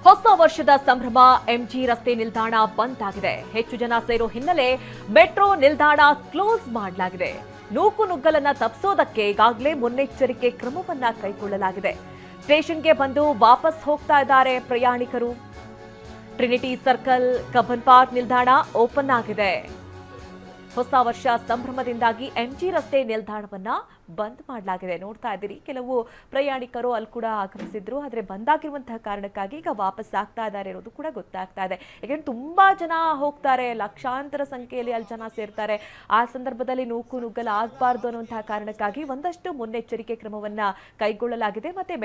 ಹೊಸ ವರ್ಷದ ಸಂಭ್ರಮ ಎಂಜಿ ರಸ್ತೆ ನಿಲ್ದಾಣ ಬಂದ್ ಆಗಿದೆ. ಹೆಚ್ಚು ಜನ ಸೇರೋ ಹಿನ್ನೆಲೆ ಮೆಟ್ರೋ ನಿಲ್ದಾಣ ಕ್ಲೋಸ್ ಮಾಡಲಾಗಿದೆ. ನೂಕುನುಗ್ಗಲನ್ನ ತಪ್ಪಿಸೋದಕ್ಕೆ ಈಗಾಗಲೇ ಮುನ್ನೆಚ್ಚರಿಕೆ ಕ್ರಮವನ್ನ ಕೈಗೊಳ್ಳಲಾಗಿದೆ. ಸ್ಟೇಷನ್ಗೆ ಬಂದು ವಾಪಸ್ ಹೋಗ್ತಾ ಇದ್ದಾರೆ ಪ್ರಯಾಣಿಕರು. ಟ್ರಿನಿಟಿ ಸರ್ಕಲ್, ಕಬ್ಬನ್ ಪಾರ್ಕ್ ನಿಲ್ದಾಣ ಓಪನ್ ಆಗಿದೆ. ಹೊಸ ವರ್ಷ ಸಂಭ್ರಮದಿಂದಾಗಿ ಎಂಜಿ ರಸ್ತೆ ನಿಲ್ದಾಣವನ್ನ ಬಂದ್ ಮಾಡಲಾಗಿದೆ. ನೋಡ್ತಾ ಇದ್ದೀರಿ, ಕೆಲವು ಪ್ರಯಾಣಿಕರು ಅಲ್ಲಿ ಕೂಡ ಆಗಮಿಸಿದ್ರು. ಆದರೆ ಬಂದಾಗಿರುವಂತಹ ಕಾರಣಕ್ಕಾಗಿ ಈಗ ವಾಪಸ್ ಆಗ್ತಾ ಇದ್ದಾರೆ ಇರೋದು ಕೂಡ ಗೊತ್ತಾಗ್ತಾ ಇದೆ. ಯಾಕೆಂದ್ರೆ ತುಂಬಾ ಜನ ಹೋಗ್ತಾರೆ, ಲಕ್ಷಾಂತರ ಸಂಖ್ಯೆಯಲ್ಲಿ ಅಲ್ಲಿ ಜನ ಸೇರ್ತಾರೆ. ಆ ಸಂದರ್ಭದಲ್ಲಿ ನೂಕು ನುಗ್ಗಲು ಆಗಬಾರ್ದು ಅನ್ನುವಂತಹ ಕಾರಣಕ್ಕಾಗಿ ಒಂದಷ್ಟು ಮುನ್ನೆಚ್ಚರಿಕೆ ಕ್ರಮವನ್ನ ಕೈಗೊಳ್ಳಲಾಗಿದೆ. ಮತ್ತೆ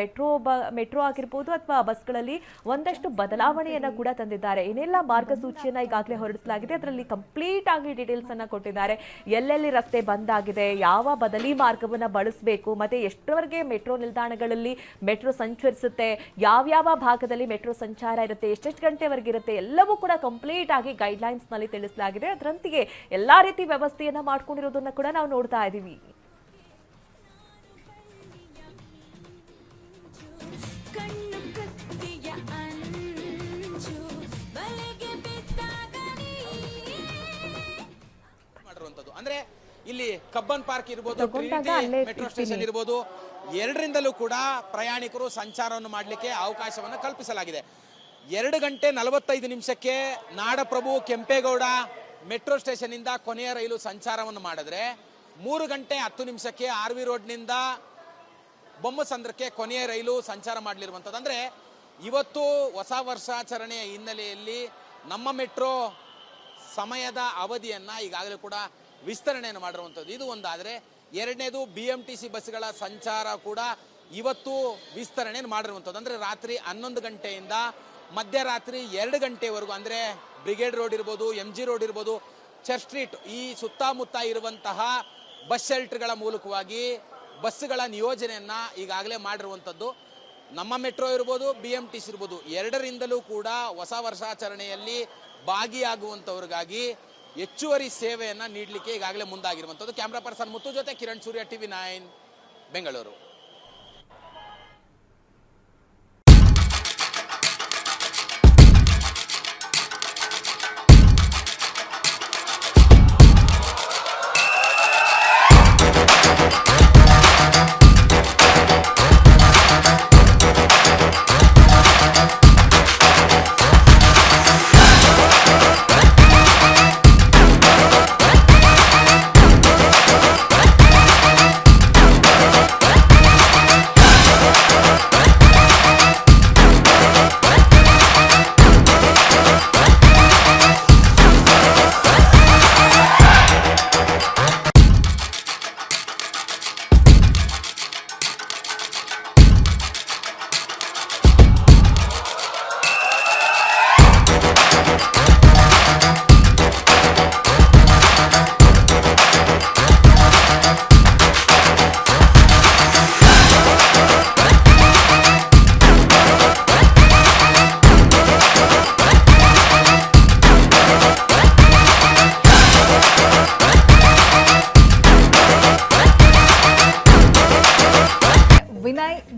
ಮೆಟ್ರೋ ಆಗಿರ್ಬೋದು ಅಥವಾ ಬಸ್ಗಳಲ್ಲಿ ಒಂದಷ್ಟು ಬದಲಾವಣೆಯನ್ನ ಕೂಡ ತಂದಿದ್ದಾರೆ. ಏನೆಲ್ಲ ಮಾರ್ಗಸೂಚಿಯನ್ನ ಈಗಾಗಲೇ ಹೊರಡಿಸಲಾಗಿದೆ, ಅದರಲ್ಲಿ ಕಂಪ್ಲೀಟ್ ಆಗಿ ಡೀಟೇಲ್ಸ್ ಅನ್ನ ಕೊಟ್ಟಿದ್ದಾರೆ. ಎಲ್ಲೆಲ್ಲಿ ರಸ್ತೆ ಬಂದ್ ಆಗಿದೆ, ಯಾವ ಬದಲಿ ಮಾರ್ಗವನ್ನ ಬಳಸಬೇಕು, ಮತ್ತೆ ಎಷ್ಟರವರೆಗೆ ಮೆಟ್ರೋ ನಿಲ್ದಾಣಗಳಲ್ಲಿ ಮೆಟ್ರೋ ಸಂಚರಿಸುತ್ತೆ, ಯಾವ್ಯಾವ ಭಾಗದಲ್ಲಿ ಮೆಟ್ರೋ ಸಂಚಾರ ಇರುತ್ತೆ, ಎಷ್ಟೆಷ್ಟು ಗಂಟೆವರೆಗೆ ಇರುತ್ತೆ, ಎಲ್ಲವೂ ಕೂಡ ಕಂಪ್ಲೀಟ್ ಆಗಿ ಗೈಡ್ಲೈನ್ಸ್ ನಲ್ಲಿ ತಿಳಿಸಲಾಗಿದೆ. ಅದರಂತೆಯೇ ಎಲ್ಲಾ ರೀತಿ ವ್ಯವಸ್ಥೆಯನ್ನ ಮಾಡ್ಕೊಂಡಿರೋದನ್ನ ಕೂಡ ನಾವು ನೋಡ್ತಾ ಇದ್ದೀವಿ. ಅಂದ್ರೆ ಇಲ್ಲಿ ಕಬ್ಬನ್ ಪಾರ್ಕ್ ಇರಬಹುದು, ಮೆಟ್ರೋ ಸ್ಟೇಷನ್ ಇರಬಹುದು, ಎರಡರಿಂದಲೂ ಕೂಡ ಪ್ರಯಾಣಿಕರು ಸಂಚಾರವನ್ನು ಮಾಡಲಿಕ್ಕೆ ಅವಕಾಶವನ್ನು ಕಲ್ಪಿಸಲಾಗಿದೆ. 2:45 ನಾಡಪ್ರಭು ಕೆಂಪೇಗೌಡ ಮೆಟ್ರೋ ಸ್ಟೇಷನ್ ಇಂದ ಕೊನೆಯ ರೈಲು ಸಂಚಾರವನ್ನು ಮಾಡಿದ್ರೆ 3:10 ಆರ್ ವಿ ರೋಡ್ನಿಂದ ಬೊಮ್ಮಸಂದ್ರಕ್ಕೆ ಕೊನೆಯ ರೈಲು ಸಂಚಾರ ಮಾಡಲಿರುವಂಥದ್ದು. ಅಂದ್ರೆ ಇವತ್ತು ಹೊಸ ವರ್ಷಾಚರಣೆಯ ಹಿನ್ನೆಲೆಯಲ್ಲಿ ನಮ್ಮ ಮೆಟ್ರೋ ಸಮಯದ ಅವಧಿಯನ್ನ ಈಗಾಗಲೇ ಕೂಡ ವಿಸ್ತರಣೆಯನ್ನು ಮಾಡಿರುವಂಥದ್ದು. ಇದು ಒಂದಾದರೆ, ಎರಡನೇದು BMTC ಬಸ್ಗಳ ಸಂಚಾರ ಕೂಡ ಇವತ್ತು ವಿಸ್ತರಣೆಯನ್ನು ಮಾಡಿರುವಂಥದ್ದು. ಅಂದರೆ ರಾತ್ರಿ 11 ಗಂಟೆಯಿಂದ ಮಧ್ಯರಾತ್ರಿ 2 ಗಂಟೆವರೆಗೂ, ಅಂದರೆ ಬ್ರಿಗೇಡ್ ರೋಡ್ ಇರ್ಬೋದು, MG ರೋಡ್ ಇರ್ಬೋದು, ಚರ್ಚ್ ಸ್ಟ್ರೀಟ್, ಈ ಸುತ್ತಮುತ್ತ ಇರುವಂತಹ ಬಸ್ ಶೆಲ್ಟರ್ಗಳ ಮೂಲಕವಾಗಿ ಬಸ್ಸುಗಳ ನಿಯೋಜನೆಯನ್ನು ಈಗಾಗಲೇ ಮಾಡಿರುವಂಥದ್ದು. ನಮ್ಮ ಮೆಟ್ರೋ ಇರ್ಬೋದು, BMTC ಇರ್ಬೋದು, ಎರಡರಿಂದಲೂ ಕೂಡ ಹೊಸ ವರ್ಷಾಚರಣೆಯಲ್ಲಿ ಭಾಗಿಯಾಗುವಂಥವ್ರಿಗಾಗಿ ಹೆಚ್ಚುವರಿ ಸೇವೆಯನ್ನು ನೀಡಲಿಕ್ಕೆ ಈಗಾಗಲೇ ಮುಂದಾಗಿರುವಂಥದ್ದು. ಕ್ಯಾಮ್ರಾ ಪರ್ಸನ್ ಮುತ್ತು ಜೊತೆ ಕಿರಣ್ ಸೂರ್ಯ, TV9 Bengaluru.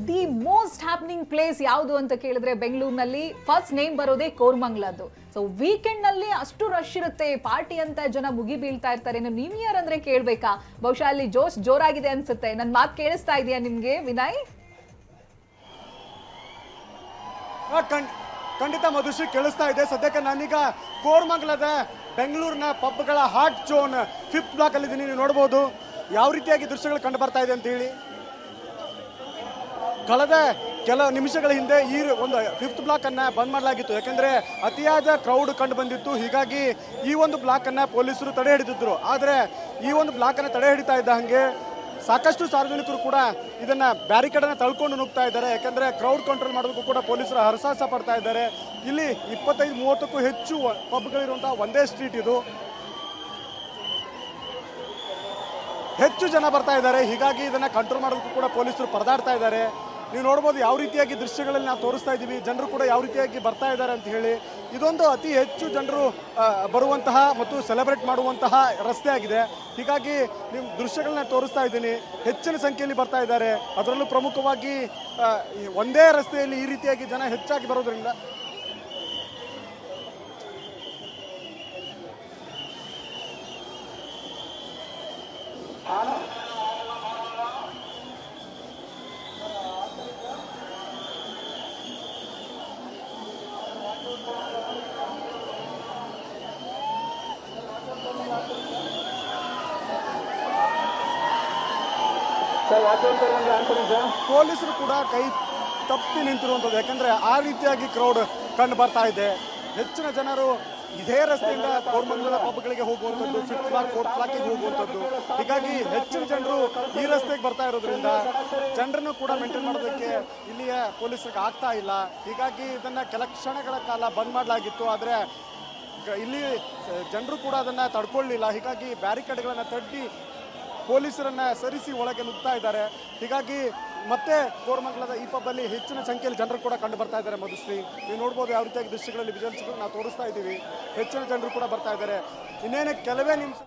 The most happening place ಯಾವುದು ಅಂತ ಕೇಳಿದ್ರೆ ಬೆಂಗಳೂರಿನಲ್ಲಿ ಫಸ್ಟ್ ನೇಮ್ ಬರೋದೇ ಕೋರ್ಮಂಗ್ಲದ್ದು. ಸೊ ವೀಕೆಂಡ್ ನಲ್ಲಿ ಅಷ್ಟು ರಶ್ ಇರುತ್ತೆ, ಪಾರ್ಟಿ ಅಂತ ಜನ ಮುಗಿ ಬೀಳ್ತಾ ಇರ್ತಾರೆ. ನ್ಯೂ ಇಯರ್ ಅಂದ್ರೆ ಕೇಳ್ಬೇಕಾ, ಬಹುಶಃ ಅಲ್ಲಿ ಜೋಶ್ ಜೋರಾಗಿದೆ ಅನ್ಸುತ್ತೆ. ನನ್ನ ಮಾತು ಕೇಳಿಸ್ತಾ ಇದೆಯಾ ನಿಮ್ಗೆ ವಿನಯ್? ಖಂಡಿತ ಮಧುಶ್ರೀ, ಕೇಳಿಸ್ತಾ ಇದೆ. ಸದ್ಯಕ್ಕೆ ನಾನೀಗ ಕೋರ್ಮಂಗ್ಲದ ಬೆಂಗಳೂರಿನ ಪಬ್ಗಳ ಹಾಟ್ ಝೋನ್ 5th ಬ್ಲಾಕ್ ಅಲ್ಲಿ ಇದ್ದೀನಿ. ನೀವು ನೋಡಬಹುದು ಯಾವ ರೀತಿಯಾಗಿ ದೃಶ್ಯಗಳು ಕಂಡು ಬರ್ತಾ ಇದೆ ಅಂತ ಹೇಳಿ. ಕಳೆದ ಕೆಲ ನಿಮಿಷಗಳ ಹಿಂದೆ ಈ ಒಂದು 5th ಬ್ಲಾಕ್ ಅನ್ನ ಬಂದ್ ಮಾಡಲಾಗಿತ್ತು. ಯಾಕಂದ್ರೆ ಅತಿಯಾದ ಕ್ರೌಡ್ ಕಂಡು ಬಂದಿತ್ತು. ಹೀಗಾಗಿ ಈ ಒಂದು ಬ್ಲಾಕ್ ಅನ್ನ ಪೊಲೀಸರು ತಡೆ ಹಿಡಿದಿದ್ರು. ಆದರೆ ಈ ಒಂದು ಬ್ಲಾಕ್ ಅನ್ನ ತಡೆ ಹಿಡಿತಾ ಇದ್ದ ಹಾಗೆ ಸಾಕಷ್ಟು ಸಾರ್ವಜನಿಕರು ಕೂಡ ಇದನ್ನ ಬ್ಯಾರಿಕೇಡ್ ಅನ್ನ ತಳ್ಕೊಂಡು ನುಗ್ತಾ ಇದ್ದಾರೆ. ಯಾಕಂದ್ರೆ ಕ್ರೌಡ್ ಕಂಟ್ರೋಲ್ ಮಾಡೋದಕ್ಕೂ ಕೂಡ ಪೊಲೀಸರು ಹರಸಾಹಸ ಪಡ್ತಾ ಇದ್ದಾರೆ. ಇಲ್ಲಿ 25-30ಕ್ಕೂ ಹೆಚ್ಚು ಪಬ್ಗಳಿರುವಂತಹ ಒಂದೇ ಸ್ಟ್ರೀಟ್ ಇದು. ಹೆಚ್ಚು ಜನ ಬರ್ತಾ ಇದ್ದಾರೆ. ಹೀಗಾಗಿ ಇದನ್ನ ಕಂಟ್ರೋಲ್ ಮಾಡೋದಕ್ಕೂ ಕೂಡ ಪೊಲೀಸರು ಪರದಾಡ್ತಾ ಇದ್ದಾರೆ. ನೀವು ನೋಡ್ಬೋದು ಯಾವ ರೀತಿಯಾಗಿ ದೃಶ್ಯಗಳಲ್ಲಿ ನಾವು ತೋರಿಸ್ತಾ ಇದ್ದೀವಿ, ಜನರು ಕೂಡ ಯಾವ ರೀತಿಯಾಗಿ ಬರ್ತಾ ಇದ್ದಾರೆ ಅಂತ ಹೇಳಿ. ಇದೊಂದು ಅತಿ ಹೆಚ್ಚು ಜನರು ಬರುವಂತಹ ಮತ್ತು ಸೆಲೆಬ್ರೇಟ್ ಮಾಡುವಂತಹ ರಸ್ತೆ ಆಗಿದೆ. ಹೀಗಾಗಿ ನಿಮ್ಮ ದೃಶ್ಯಗಳನ್ನ ತೋರಿಸ್ತಾ ಇದ್ದೀನಿ, ಹೆಚ್ಚಿನ ಸಂಖ್ಯೆಯಲ್ಲಿ ಬರ್ತಾ ಇದ್ದಾರೆ. ಅದರಲ್ಲೂ ಪ್ರಮುಖವಾಗಿ ಒಂದೇ ರಸ್ತೆಯಲ್ಲಿ ಈ ರೀತಿಯಾಗಿ ಜನ ಹೆಚ್ಚಾಗಿ ಬರೋದ್ರಿಂದ ಪೊಲೀಸರು ಕೂಡ ಕೈ ತಪ್ಪಿ ನಿಂತಿರುವಂಥದ್ದು, ಯಾಕಂದ್ರೆ ಆ ರೀತಿಯಾಗಿ ಕ್ರೌಡ್ ಕಂಡು ಬರ್ತಾ ಇದೆ. ಹೆಚ್ಚಿನ ಜನರು ಇದೇ ರಸ್ತೆಯಿಂದ ಕೋರಮಂಗಲದ ಪಬ್ಗಳಿಗೆ ಹೋಗುವಂಥದ್ದು, 5th ಬ್ಲಾಕ್ 4th ಬ್ಲಾಕಿಗೆ ಹೋಗುವಂಥದ್ದು. ಹೀಗಾಗಿ ಹೆಚ್ಚಿನ ಜನರು ಈ ರಸ್ತೆಗೆ ಬರ್ತಾ ಇರೋದ್ರಿಂದ ಜನರನ್ನು ಕೂಡ ಮೇಂಟೈನ್ ಮಾಡೋದಕ್ಕೆ ಇಲ್ಲಿಯ ಪೊಲೀಸರಿಗೆ ಆಗ್ತಾ ಇಲ್ಲ. ಹೀಗಾಗಿ ಇದನ್ನ ಕೆಲ ಕ್ಷಣಗಳ ಕಾಲ ಬಂದ್ ಮಾಡಲಾಗಿತ್ತು. ಆದರೆ ಇಲ್ಲಿ ಜನರು ಕೂಡ ಅದನ್ನ ತಡ್ಕೊಳ್ಳಿಲ್ಲ. ಹೀಗಾಗಿ ಬ್ಯಾರಿಕೇಡ್ಗಳನ್ನು ತಡ್ಡಿ ಪೊಲೀಸರನ್ನ ಸರಿಸಿ ಒಳಗೆ ನುಗ್ತಾ ಇದ್ದಾರೆ. ಹೀಗಾಗಿ ಮತ್ತೆ ಕೋರಮಂಗಲದ ಈ ಪಬ್ಬಲ್ಲಿ ಹೆಚ್ಚಿನ ಸಂಖ್ಯೆಯಲ್ಲಿ ಜನರು ಕೂಡ ಕಂಡು ಬರ್ತಾ ಇದ್ದಾರೆ. ಮಧುಶ್ರೀ, ನೀವು ನೋಡ್ಬೋದು ಯಾವ ರೀತಿಯಾಗಿ ದೃಶ್ಯಗಳಲ್ಲಿ ವಿಜುವಲ್ಸ್ಗಳು ನಾವು ತೋರಿಸ್ತಾ ಇದ್ದೀವಿ. ಹೆಚ್ಚಿನ ಜನರು ಕೂಡ ಬರ್ತಾ ಇದ್ದಾರೆ. ಇನ್ನೇನು ಕೆಲವೇ ನಿಮಿಷ